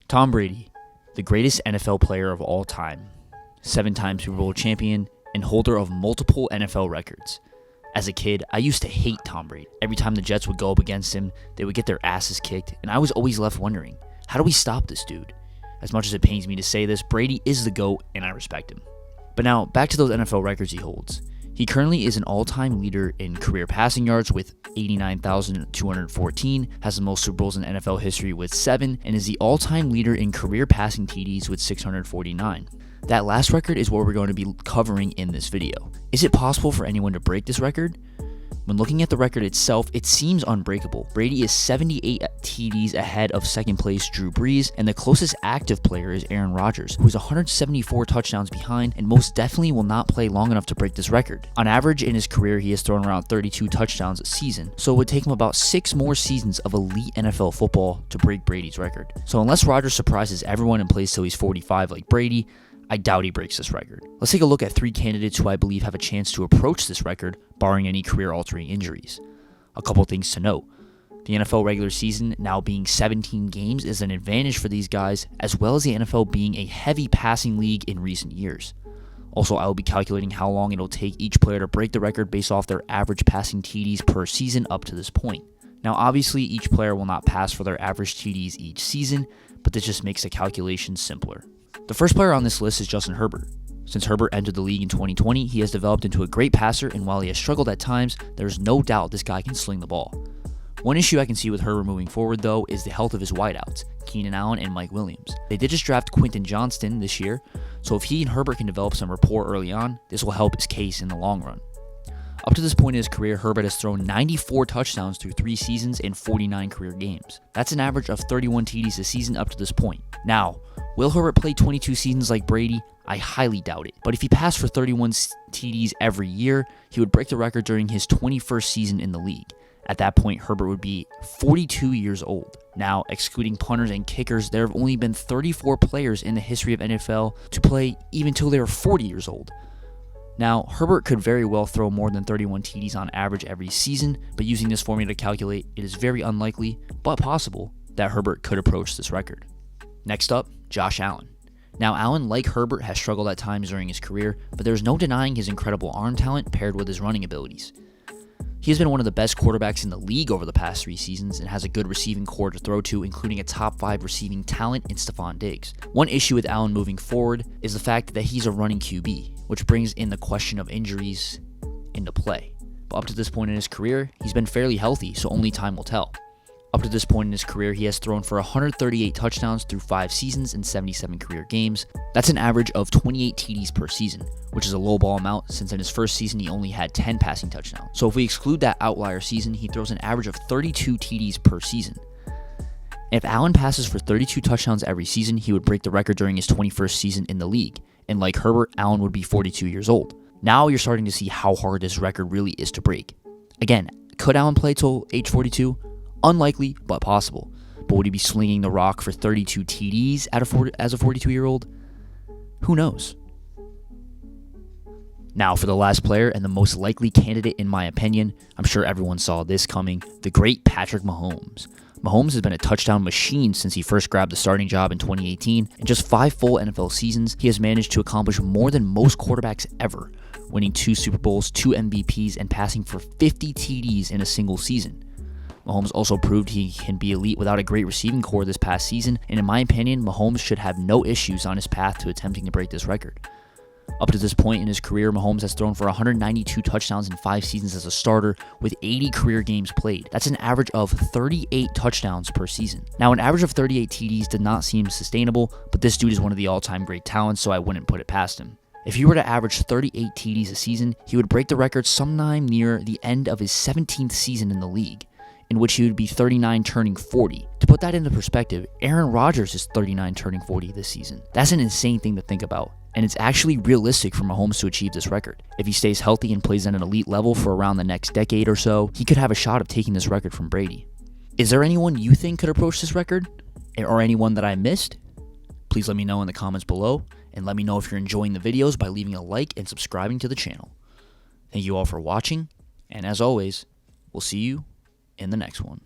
Tom Brady, the greatest NFL player of all time, 7-time Super Bowl champion, and holder of multiple NFL records. As a kid, I used to hate Tom Brady. Every time the Jets would go up against him, they would get their asses kicked, and I was always left wondering, how do we stop this dude? As much as it pains me to say this, Brady is the GOAT, and I respect him. But now, back to those NFL records he holds. He currently is an all-time leader in career passing yards with 89,214, has the most Super Bowls in NFL history with 7, and is the all-time leader in career passing TDs with 649. That last record is what we're going to be covering in this video. Is it possible for anyone to break this record? When looking at the record itself, it seems unbreakable. Brady is 78 TDs ahead of second place Drew Brees, and the closest active player is Aaron Rodgers, who is 174 touchdowns behind and most definitely will not play long enough to break this record. On average in his career, he has thrown around 32 touchdowns a season, so it would take him about 6 more seasons of elite NFL football to break Brady's record. So unless Rodgers surprises everyone and plays till he's 45 like Brady, I doubt he breaks this record. Let's take a look at 3 candidates who I believe have a chance to approach this record, barring any career-altering injuries. A couple things to note. The NFL regular season now being 17 games is an advantage for these guys, as well as the NFL being a heavy passing league in recent years. Also, I will be calculating how long it'll take each player to break the record based off their average passing TDs per season up to this point. Now, obviously, each player will not pass for their average TDs each season, but this just makes the calculation simpler. The first player on this list is Justin Herbert. Since Herbert entered the league in 2020, he has developed into a great passer, and while he has struggled at times, there's no doubt this guy can sling the ball. One issue I can see with Herbert moving forward, though, is the health of his wideouts, Keenan Allen and Mike Williams. They did just draft Quentin Johnston this year, so if he and Herbert can develop some rapport early on, this will help his case in the long run. Up to this point in his career, Herbert has thrown 94 touchdowns through 3 seasons and 49 career games. That's an average of 31 TDs a season up to this point. Now, will Herbert play 22 seasons like Brady? I highly doubt it. But if he passed for 31 TDs every year, he would break the record during his 21st season in the league. At that point, Herbert would be 42 years old. Now, excluding punters and kickers, there have only been 34 players in the history of NFL to play even till they were 40 years old. Now, Herbert could very well throw more than 31 TDs on average every season, but using this formula to calculate, it is very unlikely, but possible, that Herbert could approach this record. Next up, Josh Allen. Now, Allen, like Herbert, has struggled at times during his career, but there's no denying his incredible arm talent paired with his running abilities. He has been one of the best quarterbacks in the league over the past 3 seasons and has a good receiving core to throw to, including a top 5 receiving talent in Stephon Diggs. One issue with Allen moving forward is the fact that he's a running QB, which brings in the question of injuries into play. But up to this point in his career, he's been fairly healthy, so only time will tell. Up to this point in his career, he has thrown for 138 touchdowns through 5 seasons and 77 career games. That's an average of 28 TDs per season, which is a low ball amount since in his first season he only had 10 passing touchdowns. So if we exclude that outlier season, he throws an average of 32 TDs per season. If Allen passes for 32 touchdowns every season, he would break the record during his 21st season in the league. And like Herbert, Allen would be 42 years old. Now you're starting to see how hard this record really is to break. Again, could Allen play till age 42? Unlikely, but possible. But would he be slinging the rock for 32 TDs as a 42-year-old? Who knows? Now for the last player and the most likely candidate in my opinion, I'm sure everyone saw this coming, the great Patrick Mahomes. Mahomes has been a touchdown machine since he first grabbed the starting job in 2018. In just 5 full NFL seasons, he has managed to accomplish more than most quarterbacks ever, winning 2 Super Bowls, 2 MVPs, and passing for 50 TDs in a single season. Mahomes also proved he can be elite without a great receiving core this past season, and in my opinion, Mahomes should have no issues on his path to attempting to break this record. Up to this point in his career, Mahomes has thrown for 192 touchdowns in 5 seasons as a starter with 80 career games played. That's an average of 38 touchdowns per season. Now, an average of 38 TDs did not seem sustainable, but this dude is one of the all-time great talents, so I wouldn't put it past him. If he were to average 38 TDs a season, he would break the record sometime near the end of his 17th season in the league, in which he would be 39 turning 40. To put that into perspective, Aaron Rodgers is 39 turning 40 this season. That's an insane thing to think about, and it's actually realistic for Mahomes to achieve this record. If he stays healthy and plays at an elite level for around the next decade or so, he could have a shot of taking this record from Brady. Is there anyone you think could approach this record? Or anyone that I missed? Please let me know in the comments below, and let me know if you're enjoying the videos by leaving a like and subscribing to the channel. Thank you all for watching, and as always, we'll see you in the next one.